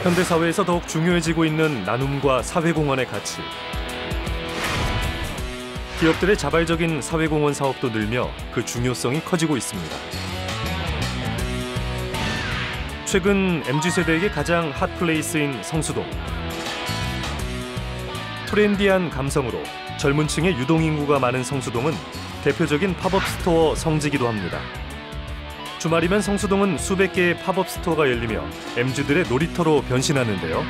현대사회에서 더욱 중요해지고 있는 나눔과 사회공헌의 가치. 기업들의 자발적인 사회공헌 사업도 늘며 그 중요성이 커지고 있습니다. 최근 MZ세대에게 가장 핫플레이스인 성수동. 트렌디한 감성으로 젊은 층의 유동인구가 많은 성수동은 대표적인 팝업 스토어 성지기도 합니다. 주말이면 성수동은 수백 개의 팝업 스토어가 열리며 MZ들의 놀이터로 변신하는데요.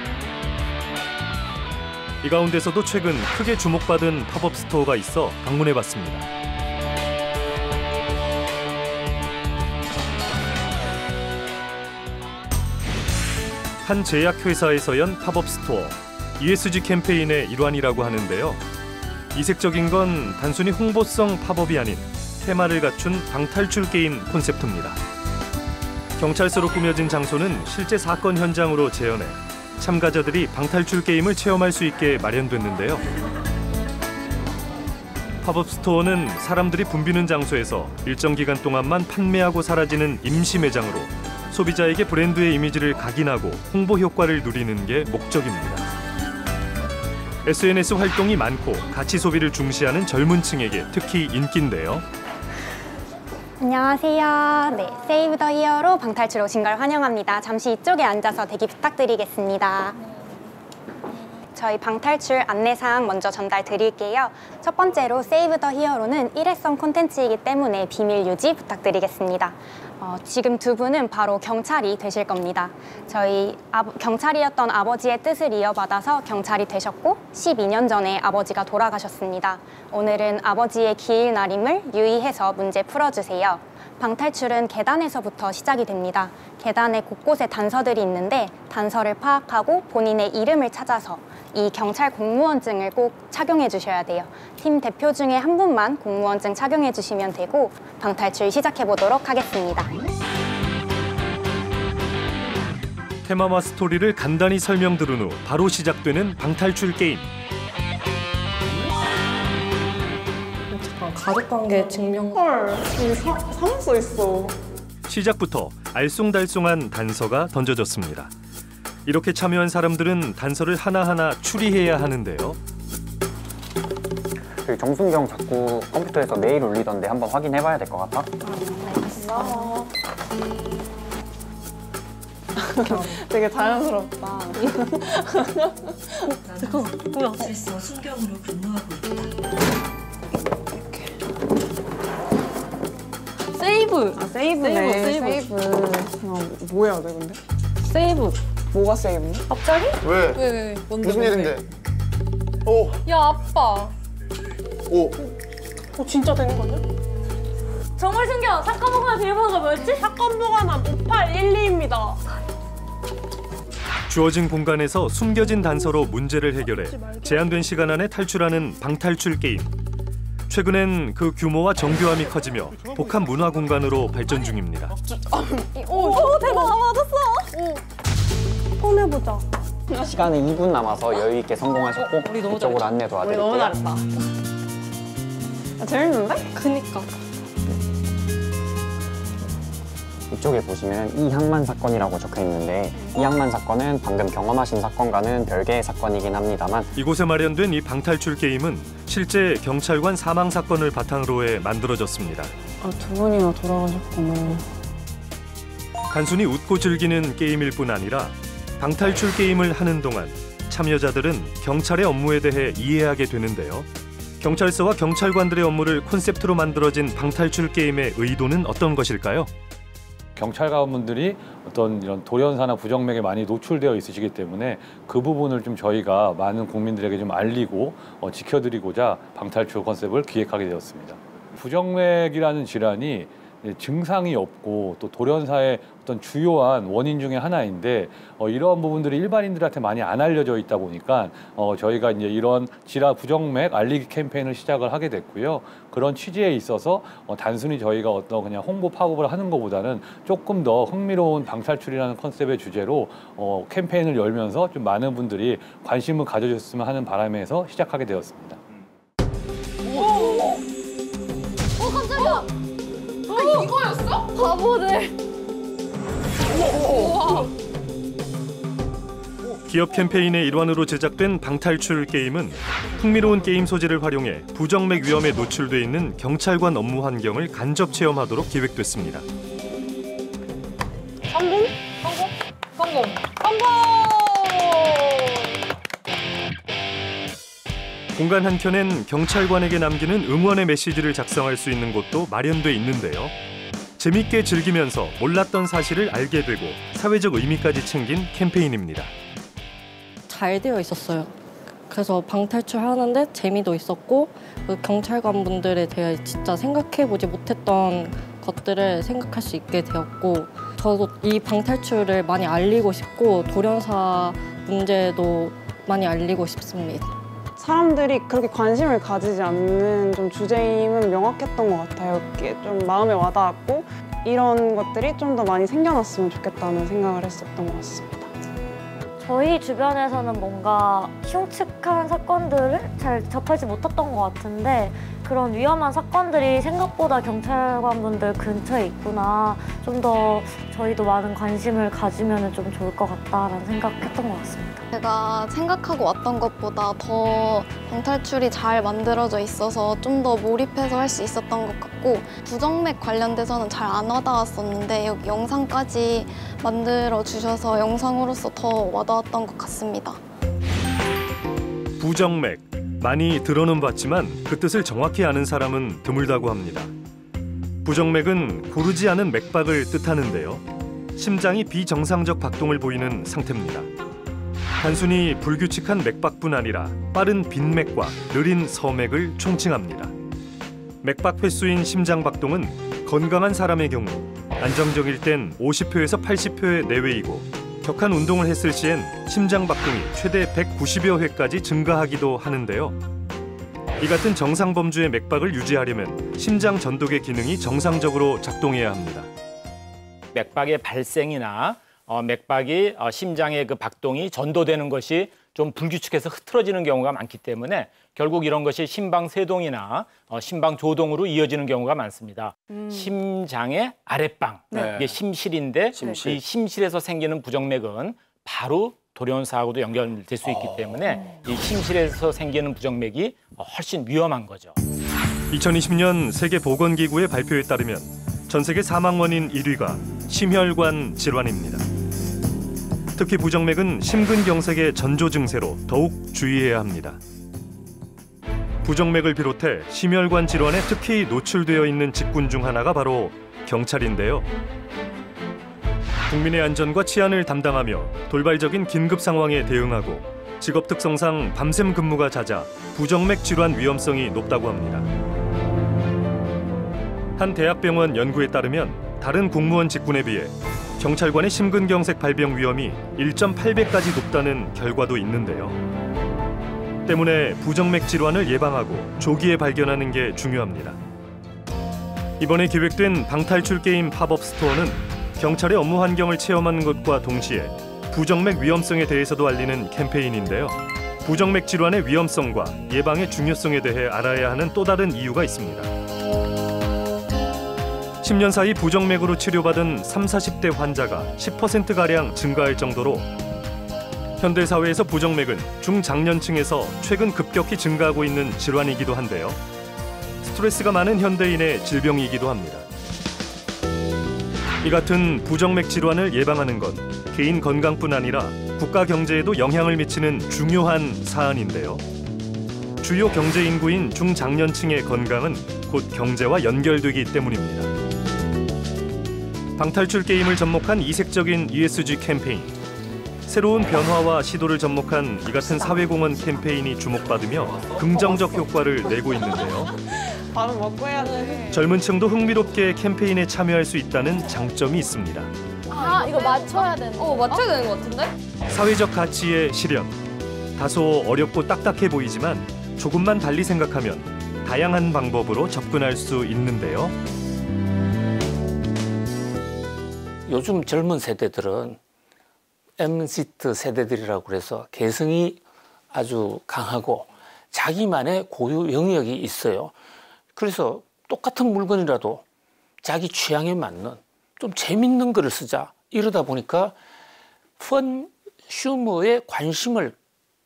이 가운데서도 최근 크게 주목받은 팝업 스토어가 있어 방문해봤습니다. 한 제약회사에서 연 팝업 스토어, ESG 캠페인의 일환이라고 하는데요. 이색적인 건 단순히 홍보성 팝업이 아닌 테마를 갖춘 방탈출 게임 콘셉트입니다. 경찰서로 꾸며진 장소는 실제 사건 현장으로 재현해 참가자들이 방탈출 게임을 체험할 수 있게 마련됐는데요. 팝업 스토어는 사람들이 붐비는 장소에서 일정 기간 동안만 판매하고 사라지는 임시 매장으로 소비자에게 브랜드의 이미지를 각인하고 홍보 효과를 누리는 게 목적입니다. SNS 활동이 많고 가치 소비를 중시하는 젊은 층에게 특히 인기인데요. 안녕하세요. 네, 세이브 더 히어로 방탈출 오신 걸 환영합니다. 잠시 이쪽에 앉아서 대기 부탁드리겠습니다. 저희 방탈출 안내사항 먼저 전달 드릴게요. 첫 번째로 세이브 더 히어로는 일회성 콘텐츠이기 때문에 비밀 유지 부탁드리겠습니다. 지금 두 분은 바로 경찰이 되실 겁니다. 저희 경찰이었던 아버지의 뜻을 이어받아서 경찰이 되셨고 12년 전에 아버지가 돌아가셨습니다. 오늘은 아버지의 기일날임을 유의해서 문제 풀어주세요. 방탈출은 계단에서부터 시작이 됩니다. 계단에 곳곳에 단서들이 있는데 단서를 파악하고 본인의 이름을 찾아서 이 경찰 공무원증을 꼭 착용해 주셔야 돼요. 팀 대표 중에 한 분만 공무원증 착용해 주시면 되고 방탈출 시작해 보도록 하겠습니다. 테마와 스토리를 간단히 설명 들은 후 바로 시작되는 방탈출 게임. 잠깐 가족관계 증명. 헐, 여기 사망 써 있어. 시작부터 알쏭달쏭한 단서가 던져졌습니다. 이렇게 참여한 사람들은 단서를 하나하나 추리해야 하는데요. 정순경 자꾸 컴퓨터에서 메일 올리던데 한번 확인해봐야 될 것 같아? 고마워. 되게 자연스럽다. 잠깐만, 뭐야? 그래서 순경으로 근무하고 있다. 세이브! 아, 세이브네. 세이브. 뭐 해야 돼, 근데? 세이브. 뭐가 세이브인데? 갑자기? 왜? 뭔데, 무슨 일인데? 오, 야, 아빠. 오. 진짜 되는 거냐? 정말 신기하다. 사건 보관한 비밀번호가 뭐였지? 사건 보관함 5812입니다. 주어진 공간에서 숨겨진 단서로 문제를 해결해 제한된 시간 안에 탈출하는 방탈출 게임. 최근엔 그 규모와 정교함이 커지며 복합 문화 공간으로 발전 중입니다. 오, 대박! 다 맞았어! 꺼내보자. 시간은 2분 남아서 여유 있게 성공하셨고 우리 너무 이쪽으로 잘했다. 안내 우리 도와드릴게요. 너무 잘했다. 재밌는데? 그니까. 이쪽에 보시면 이항만 사건이라고 적혀 있는데 이항만 사건은 방금 경험하신 사건과는 별개의 사건이긴 합니다만 이곳에 마련된 이 방탈출 게임은 실제 경찰관 사망 사건을 바탕으로 해 만들어졌습니다. 아, 두 분이나 돌아가셨구나. 단순히 웃고 즐기는 게임일 뿐 아니라 방탈출 게임을 하는 동안 참여자들은 경찰의 업무에 대해 이해하게 되는데요. 경찰서와 경찰관들의 업무를 콘셉트로 만들어진 방탈출 게임의 의도는 어떤 것일까요? 경찰관분들이 어떤 이런 돌연사나 부정맥에 많이 노출되어 있으시기 때문에 그 부분을 좀 저희가 많은 국민들에게 좀 알리고 지켜드리고자 방탈출 컨셉을 기획하게 되었습니다. 부정맥이라는 질환이 증상이 없고 또 돌연사의 어떤 주요한 원인 중에 하나인데 이러한 부분들이 일반인들한테 많이 안 알려져 있다 보니까 저희가 이제 이런 질환 부정맥 알리기 캠페인을 시작을 하게 됐고요. 그런 취지에 있어서 단순히 저희가 어떤 그냥 홍보 팝업을 하는 것보다는 조금 더 흥미로운 방탈출이라는 컨셉의 주제로 캠페인을 열면서 좀 많은 분들이 관심을 가져줬으면 하는 바람에서 시작하게 되었습니다. 깜짝이야! 이거였어? 바보들. 우와. 기업 캠페인의 일환으로 제작된 방탈출 게임은 흥미로운 게임 소재를 활용해 부정맥 위험에 노출돼 있는 경찰관 업무 환경을 간접 체험하도록 기획됐습니다. 성공? 성공. 공간 한켠엔 경찰관에게 남기는 응원의 메시지를 작성할 수 있는 곳도 마련돼 있는데요. 재밌게 즐기면서 몰랐던 사실을 알게 되고 사회적 의미까지 챙긴 캠페인입니다. 잘 되어 있었어요. 그래서 방탈출하는데 재미도 있었고 경찰관분들에 대해 진짜 생각해보지 못했던 것들을 생각할 수 있게 되었고 저도 이 방탈출을 많이 알리고 싶고 돌연사 문제도 많이 알리고 싶습니다. 사람들이 그렇게 관심을 가지지 않는 좀 주제임은 명확했던 것 같아요. 이게 좀 마음에 와닿았고 이런 것들이 좀 더 많이 생겨났으면 좋겠다는 생각을 했었던 것 같습니다. 저희 주변에서는 뭔가 흉측한 사건들을 잘 접하지 못했던 것 같은데 그런 위험한 사건들이 생각보다 경찰관분들 근처에 있구나. 좀 더 저희도 많은 관심을 가지면 좀 좋을 것 같다라는 생각했던 것 같습니다. 제가 생각하고 왔던 것보다 더 방탈출이 잘 만들어져 있어서 좀 더 몰입해서 할 수 있었던 것 같고 부정맥 관련돼서는 잘 안 와닿았었는데 여기 영상까지 만들어주셔서 영상으로서 더 와닿았던 것 같습니다. 부정맥, 많이 들어는 봤지만 그 뜻을 정확히 아는 사람은 드물다고 합니다. 부정맥은 고르지 않은 맥박을 뜻하는데요. 심장이 비정상적 박동을 보이는 상태입니다. 단순히 불규칙한 맥박뿐 아니라 빠른 빈맥과 느린 서맥을 총칭합니다. 맥박 횟수인 심장 박동은 건강한 사람의 경우 안정적일 땐 50회에서 80회 내외이고 격한 운동을 했을 시엔 심장 박동이 최대 190여 회까지 증가하기도 하는데요. 이 같은 정상 범주의 맥박을 유지하려면 심장 전독의 기능이 정상적으로 작동해야 합니다. 맥박의 발생이나 맥박이 심장의 그 박동이 전도되는 것이 좀 불규칙해서 흐트러지는 경우가 많기 때문에 결국 이런 것이 심방세동이나 심방조동으로 이어지는 경우가 많습니다. 심장의 아랫방, 이게 심실인데 이 심실에서 생기는 부정맥은 바로 돌연사하고도 연결될 수 있기 때문에 이 심실에서 생기는 부정맥이 훨씬 위험한 거죠. 2020년 세계보건기구의 발표에 따르면 전 세계 사망 원인 1위가 심혈관 질환입니다. 특히 부정맥은 심근경색의 전조 증세로 더욱 주의해야 합니다. 부정맥을 비롯해 심혈관 질환에 특히 노출되어 있는 직군 중 하나가 바로 경찰인데요. 국민의 안전과 치안을 담당하며 돌발적인 긴급 상황에 대응하고 직업 특성상 밤샘 근무가 잦아 부정맥 질환 위험성이 높다고 합니다. 한 대학병원 연구에 따르면 다른 공무원 직군에 비해 경찰관의 심근경색 발병 위험이 1.8배까지 높다는 결과도 있는데요. 때문에 부정맥 질환을 예방하고 조기에 발견하는 게 중요합니다. 이번에 기획된 방탈출 게임 팝업 스토어는 경찰의 업무 환경을 체험하는 것과 동시에 부정맥 위험성에 대해서도 알리는 캠페인인데요. 부정맥 질환의 위험성과 예방의 중요성에 대해 알아야 하는 또 다른 이유가 있습니다. 10년 사이 부정맥으로 치료받은 30, 40대 환자가 10%가량 증가할 정도로 현대사회에서 부정맥은 중장년층에서 최근 급격히 증가하고 있는 질환이기도 한데요. 스트레스가 많은 현대인의 질병이기도 합니다. 이 같은 부정맥 질환을 예방하는 건 개인 건강뿐 아니라 국가 경제에도 영향을 미치는 중요한 사안인데요. 주요 경제 인구인 중장년층의 건강은 곧 경제와 연결되기 때문입니다. 방탈출 게임을 접목한 이색적인 ESG 캠페인. 새로운 변화와 시도를 접목한 이 같은 사회공헌 캠페인이 주목받으며 긍정적 효과를 내고 있는데요. 바로 먹고 해야 돼. 젊은 층도 흥미롭게 캠페인에 참여할 수 있다는 장점이 있습니다. 아, 이거 맞춰야 되는 거. 맞춰야 되는 것 같은데? 사회적 가치의 실현. 다소 어렵고 딱딱해 보이지만 조금만 달리 생각하면 다양한 방법으로 접근할 수 있는데요. 요즘 젊은 세대들은 MZ 세대들이라고 그래서 개성이 아주 강하고 자기만의 고유 영역이 있어요. 그래서 똑같은 물건이라도 자기 취향에 맞는 좀 재밌는 글을 쓰자. 이러다 보니까 펀 컨슈머에 관심을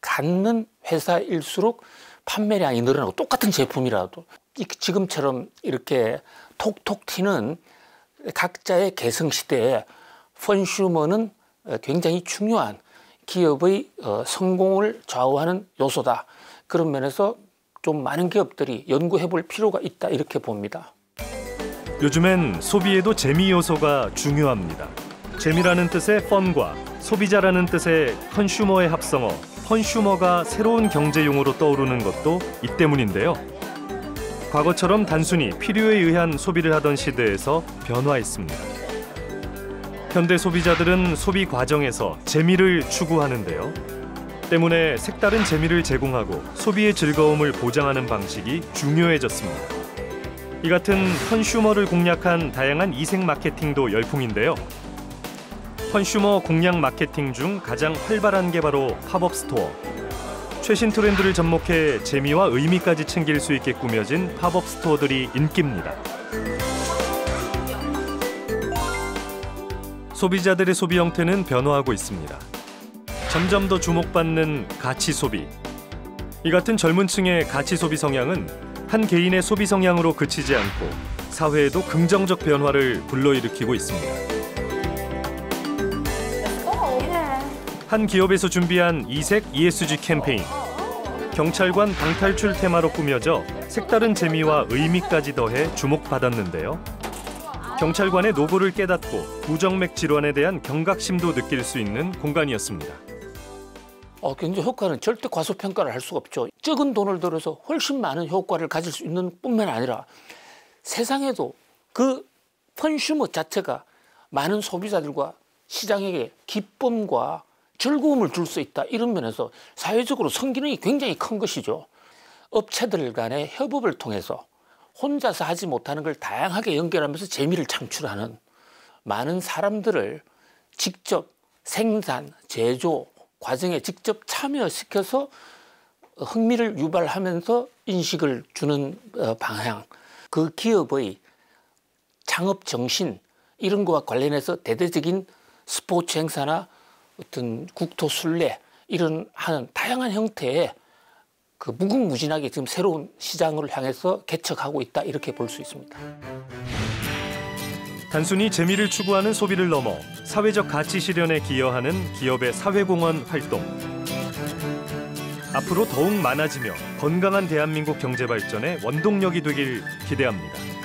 갖는 회사일수록 판매량이 늘어나고 똑같은 제품이라도 지금처럼 이렇게 톡톡 튀는 각자의 개성 시대에 컨슈머는 굉장히 중요한 기업의 성공을 좌우하는 요소다. 그런 면에서 좀 많은 기업들이 연구해 볼 필요가 있다 이렇게 봅니다. 요즘엔 소비에도 재미 요소가 중요합니다. 재미라는 뜻의 펀과 소비자라는 뜻의 컨슈머의 합성어 컨슈머가 새로운 경제용어로 떠오르는 것도 이 때문인데요. 과거처럼 단순히 필요에 의한 소비를 하던 시대에서 변화했습니다. 현대 소비자들은 소비 과정에서 재미를 추구하는데요. 때문에 색다른 재미를 제공하고 소비의 즐거움을 보장하는 방식이 중요해졌습니다. 이 같은 컨슈머를 공략한 다양한 이색 마케팅도 열풍인데요. 컨슈머 공략 마케팅 중 가장 활발한 게 바로 팝업 스토어. 최신 트렌드를 접목해 재미와 의미까지 챙길 수 있게 꾸며진 팝업 스토어들이 인기입니다. 소비자들의 소비 형태는 변화하고 있습니다. 점점 더 주목받는 가치 소비. 이 같은 젊은 층의 가치 소비 성향은 한 개인의 소비 성향으로 그치지 않고 사회에도 긍정적 변화를 불러일으키고 있습니다. 한 기업에서 준비한 이색 ESG 캠페인. 경찰관 방탈출 테마로 꾸며져 색다른 재미와 의미까지 더해 주목받았는데요. 경찰관의 노고를 깨닫고 부정맥 질환에 대한 경각심도 느낄 수 있는 공간이었습니다. 경제 효과는 절대 과소평가를 할 수가 없죠. 적은 돈을 들여서 훨씬 많은 효과를 가질 수 있는 뿐만 아니라 세상에도 그 컨슈머 자체가 많은 소비자들과 시장에게 기쁨과 즐거움을 줄 수 있다. 이런 면에서 사회적으로 성기능이 굉장히 큰 것이죠. 업체들 간의 협업을 통해서 혼자서 하지 못하는 걸 다양하게 연결하면서 재미를 창출하는 많은 사람들을 직접 생산, 제조 과정에 직접 참여시켜서 흥미를 유발하면서 인식을 주는 방향, 그 기업의 창업 정신 이런 거와 관련해서 대대적인 스포츠 행사나 어떤 국토 순례 이런 하는 다양한 형태의 그 무궁무진하게 지금 새로운 시장을 향해서 개척하고 있다 이렇게 볼 수 있습니다. 단순히 재미를 추구하는 소비를 넘어 사회적 가치 실현에 기여하는 기업의 사회공헌 활동. 앞으로 더욱 많아지며 건강한 대한민국 경제 발전의 원동력이 되길 기대합니다.